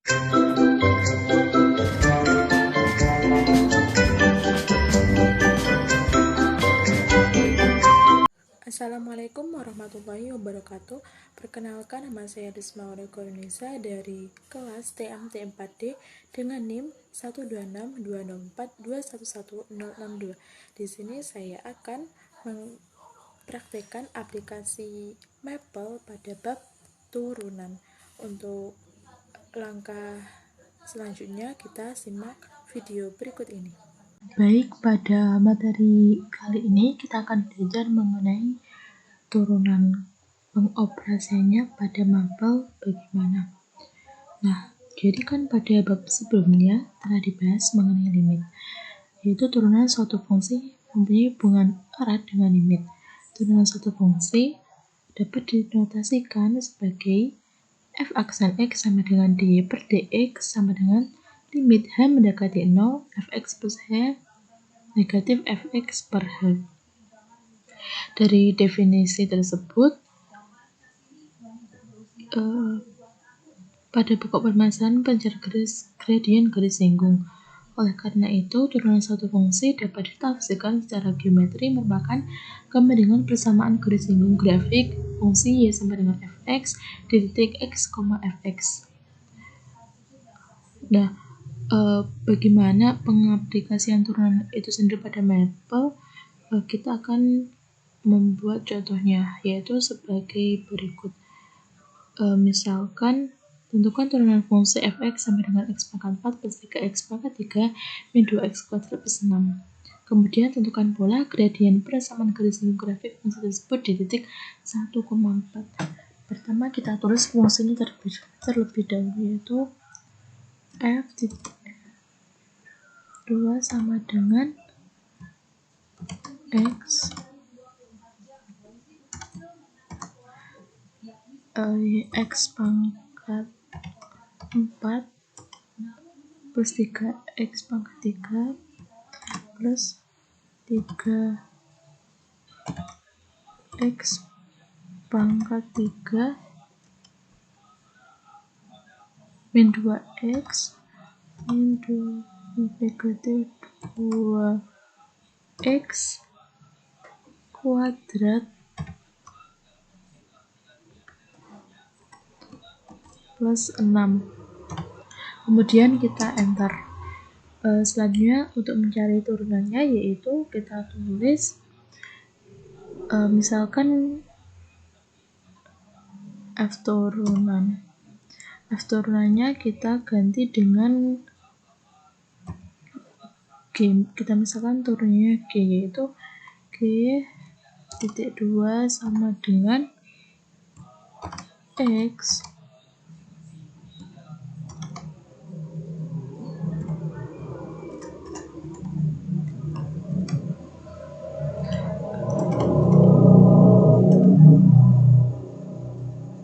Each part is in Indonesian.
Assalamualaikum warahmatullahi wabarakatuh. Perkenalkan, nama saya Risma Indonesia dari kelas TMT 4D dengan NIM 1262042111062. Di sini saya akan mempraktekkan aplikasi Maple pada bab turunan. Untuk langkah selanjutnya kita simak video berikut ini. Baik, pada materi kali ini kita akan belajar mengenai turunan pengoperasiannya pada Maple bagaimana. Nah, jadi kan pada bab sebelumnya telah dibahas mengenai limit, yaitu turunan suatu fungsi mempunyai hubungan erat dengan limit. Turunan suatu fungsi dapat dinotasikan sebagai f aksen x sama dengan dy per dx sama dengan limit h mendekati 0 fx plus h negatif fx per h. Dari definisi tersebut, pada pokok permasalahan pencari gradien garis singgung. Oleh karena itu, turunan suatu fungsi dapat ditafsirkan secara geometri merupakan gambaran persamaan garis singgung grafik fungsi y sama dengan fx di titik x, fx. Nah, bagaimana pengaplikasian turunan itu sendiri pada Maple? Kita akan membuat contohnya, yaitu sebagai berikut. Misalkan, tentukan turunan fungsi fx sama dengan x pangkat 4 plus 3x pangkat 3 min 2x kuadrat plus 6. Kemudian tentukan pula gradien persamaan garis singgung grafik fungsi tersebut di titik 1,4. Pertama kita tulis fungsinya terlebih dahulu, yaitu f titik 2 sama dengan x x pangkat 4 plus 3x pangkat 3 plus 3x pangkat 3 min 2x min 2 negatif 2x kuadrat plus 6. Kemudian kita enter. Selanjutnya untuk mencari turunannya, yaitu kita tulis misalkan f turunannya kita ganti dengan g. Kita misalkan turunannya g, yaitu g titik 2 sama dengan x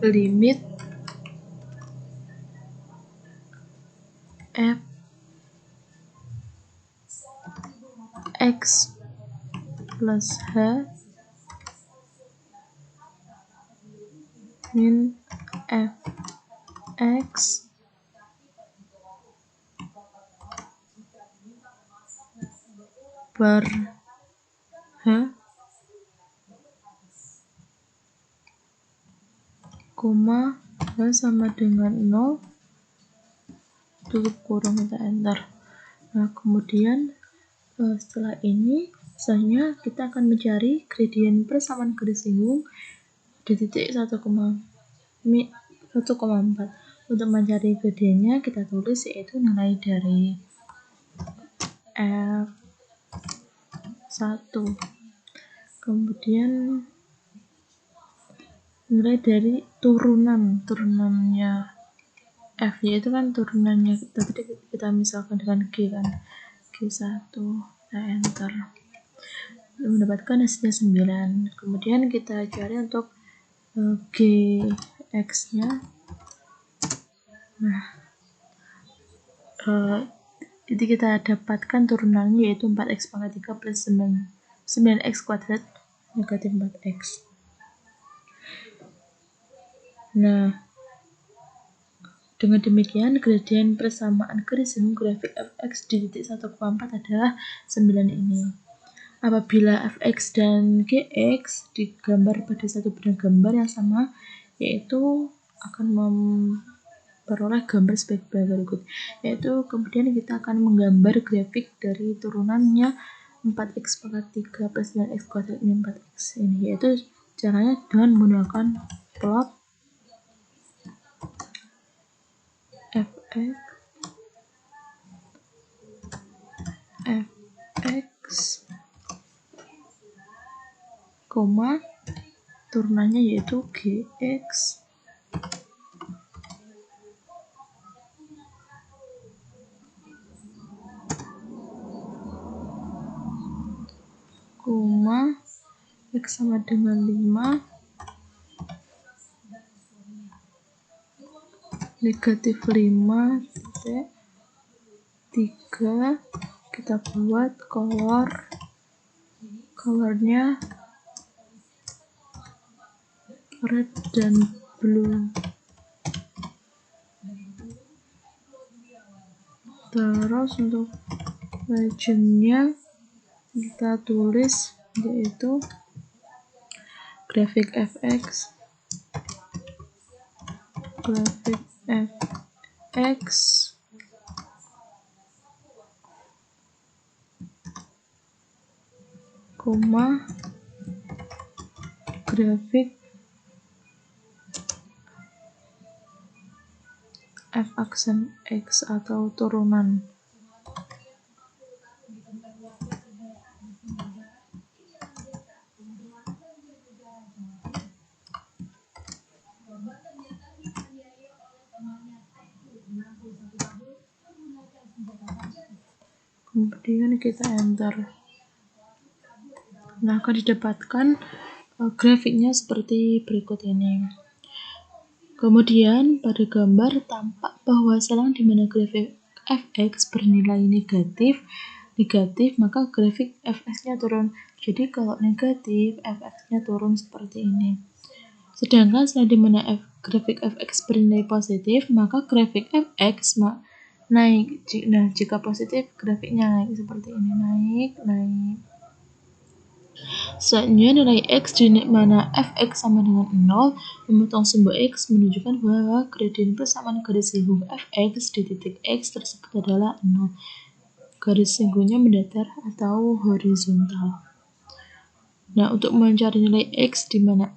limit f x plus h min f x per h, koma h sama dengan 0, tutup kurung, kita enter. Nah, kemudian setelah ini selanjutnya kita akan mencari gradien persamaan garis singgung di titik 1,4. Untuk mencari gradiennya kita tulis, yaitu nilai dari F1, kemudian nilai dari turunannya F, yaitu kan turunannya tadi kita misalkan dengan G kan, G1, kita enter, mendapatkan hasilnya 9. Kemudian kita cari untuk Gx nya. Nah, jadi kita dapatkan turunannya yaitu 4x pangkat 3 plus 9x kuadrat negatif 4x. Nah, Dengan demikian, gradien persamaan garis singgung grafik fx di titik 1,4 adalah 9 ini. Apabila fx dan gx digambar pada satu benang gambar yang sama, yaitu akan memperoleh gambar sebagai berikut. Yaitu kemudian kita akan menggambar grafik dari turunannya 4x pangkat 3 plus 9x kuadrat min 4x ini, yaitu caranya dengan menggunakan plot fx, turunannya yaitu gx, x sama dengan 5, negatif 5, 3, kita buat colornya red dan blue. Terus untuk legendnya kita tulis yaitu grafik fx, grafik f aksen x atau turunan. Kemudian kita enter. Nah, akan didapatkan grafiknya seperti berikut ini. Kemudian pada gambar tampak bahwa selang di mana grafik fx bernilai negatif, maka grafik fx-nya turun. Jadi kalau negatif, fx-nya turun seperti ini. Sedangkan selang di mana grafik fx bernilai positif, maka grafik fx naik. Nah, jika positif, grafiknya naik seperti ini, naik. Selanjutnya nilai x di mana fx sama dengan 0, memotong simbol x menunjukkan bahwa gradien persamaan garis singgung fx di titik x tersebut adalah 0. Garis singgungnya mendatar atau horizontal. Nah, untuk mencari nilai x di mana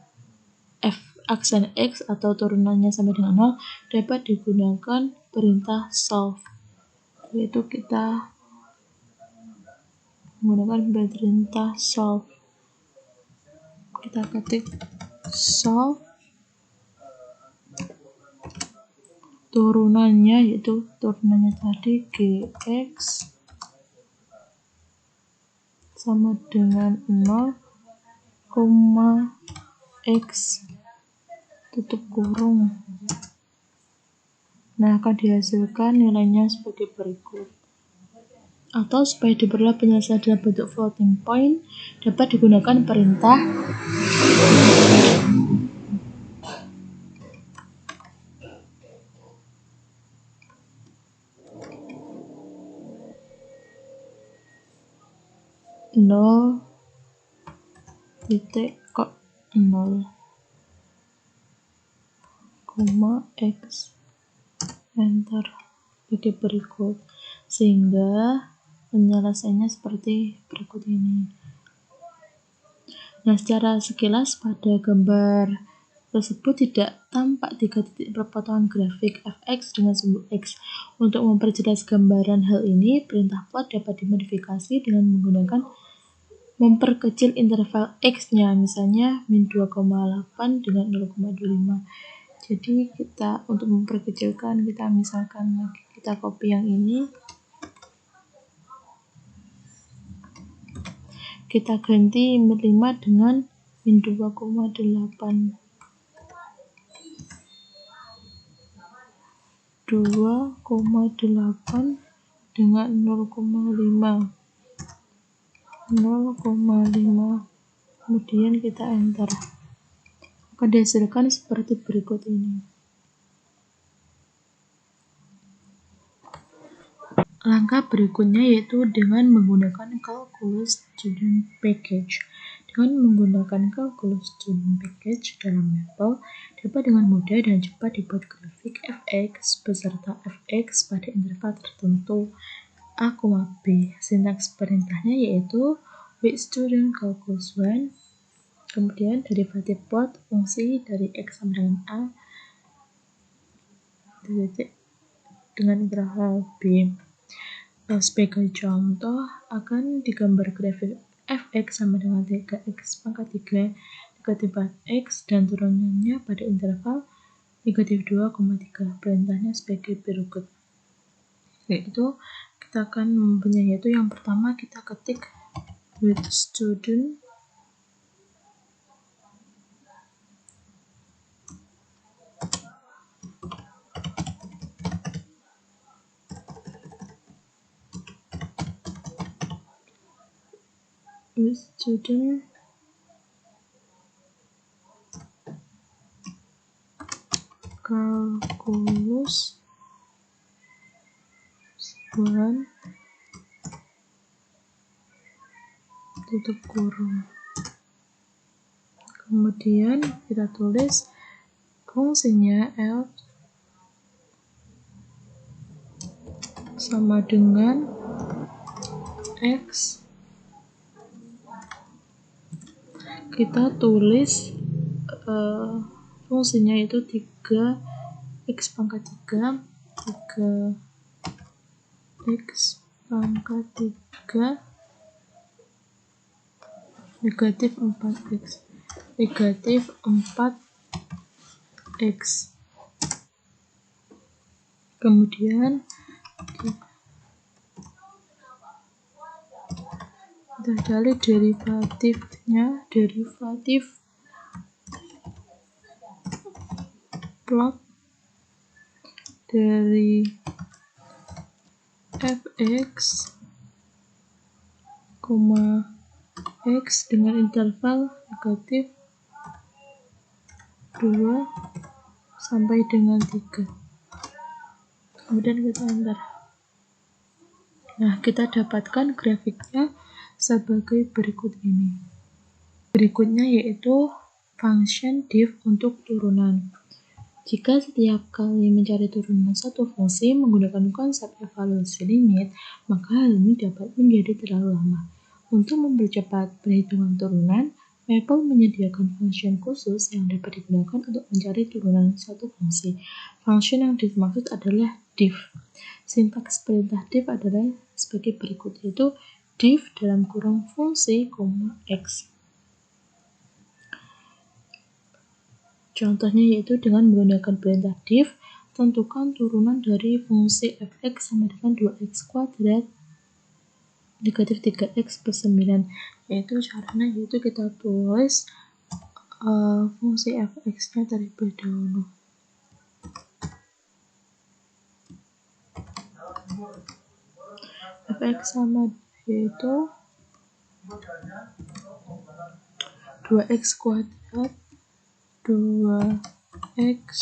f aksen x atau turunannya sama dengan 0 dapat digunakan perintah solve, yaitu kita menggunakan perintah solve. Kita ketik solve, turunannya yaitu tadi gx sama dengan 0, x tutup kurung. Nah, akan dihasilkan nilainya sebagai berikut. Atau supaya diperoleh penyelesaian dalam bentuk floating point, dapat digunakan perintah titik 0, x, enter sebagai berikut, sehingga penyelesaiannya seperti berikut ini. Nah, secara sekilas pada gambar tersebut tidak tampak 3 titik perpotongan grafik fx dengan simbol x. Untuk memperjelas gambaran hal ini, perintah plot dapat dimodifikasi dengan menggunakan memperkecil interval x-nya, misalnya min 2,8 dengan 0,25. Jadi kita untuk memperkecilkan, kita copy yang ini, kita ganti min 5 dengan min 2,8 dengan 0,5, kemudian kita enter. Akan dihasilkan seperti berikut ini. langkah berikutnya yaitu dengan menggunakan Calculus Student Package. Dengan menggunakan Calculus Student Package dalam Maple, dapat dengan mudah dan cepat dibuat grafik fx beserta fx pada interval tertentu a, b. Sintaks perintahnya yaitu with student calculus 1, kemudian derivatif plot fungsi dari x sama dengan a dengan interval b. Nah, sebagai contoh akan digambar grafik fx sama dengan 3x pangkat 3 negatif 4x dan turunannya pada interval negatif 2,3. Perintahnya sebagai berikut, yaitu kita akan mempunyai, yaitu yang pertama kita ketik with student calculus 1 tutup kurung. Kemudian kita tulis fungsinya f sama dengan x. Kita tulis fungsinya itu 3x pangkat 3 3x pangkat 3 negatif 4x negatif 4x. Kemudian kita cari derivatifnya, derivatif plot dari fx, x dengan interval negatif 2 sampai dengan 3. Kemudian kita enter. Nah, kita dapatkan grafiknya sebagai berikut ini. Berikutnya yaitu function diff untuk turunan. Jika setiap kali mencari turunan satu fungsi menggunakan konsep evaluasi limit, maka hal ini dapat menjadi terlalu lama. Untuk mempercepat perhitungan turunan, Maple menyediakan function khusus yang dapat digunakan untuk mencari turunan suatu fungsi. Function yang dimaksud adalah diff. Sintaks perintah diff adalah sebagai berikut, yaitu diff dalam kurung fungsi, x. Contohnya yaitu dengan menggunakan perintah diff, tentukan turunan dari fungsi fx sama dengan 2x kuadrat negatif 3x plus 9. Yaitu caranya yaitu kita tulis fungsi fx-nya terlebih dahulu. Fx sama yaitu 2x kuadrat 2x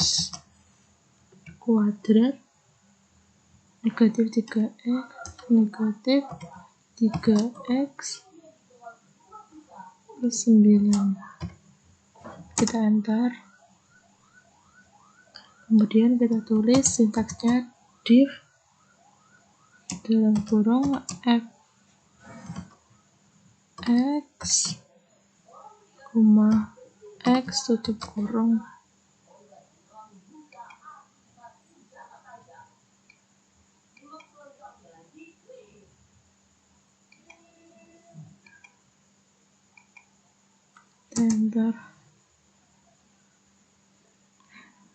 kuadrat negatif 3x negatif 3x plus 9. Kita enter. Kemudian kita tulis sintaksnya diff dalam kurung fx, x tutup kurung. Enter.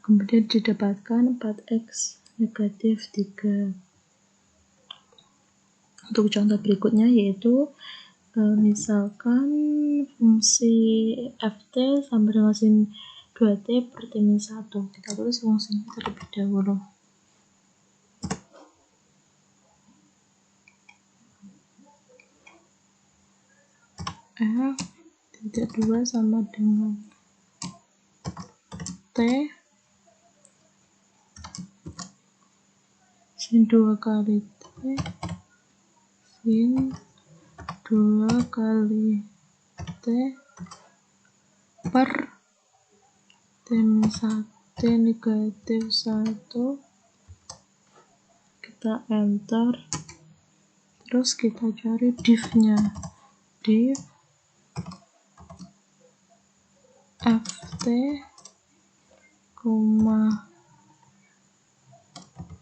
Kemudian didapatkan 4x negatif 3. Untuk contoh berikutnya yaitu misalkan fungsi ft sama dengan sin 2t per t min 1. Kita tulis fungsinya terlebih dahulu. F tidak 2 sama dengan t sin 2 kali t sin 2 kali T per T negatif 1, kita enter, terus kita cari div-nya, div ft,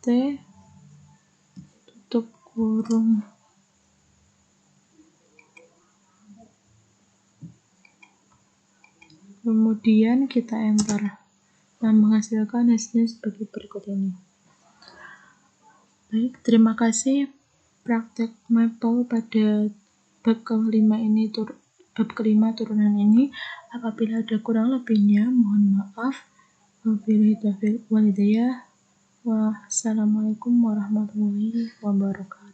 T tutup kurung. Kemudian kita enter. Nah, menghasilkan hasilnya sebagai berikut ini. Baik, terima kasih praktek Maple pada bab kelima ini, bab kelima turunan ini. Apabila ada kurang lebihnya, mohon maaf. Wabillahi taufiq wal hidayah. Wassalamualaikum warahmatullahi wabarakatuh.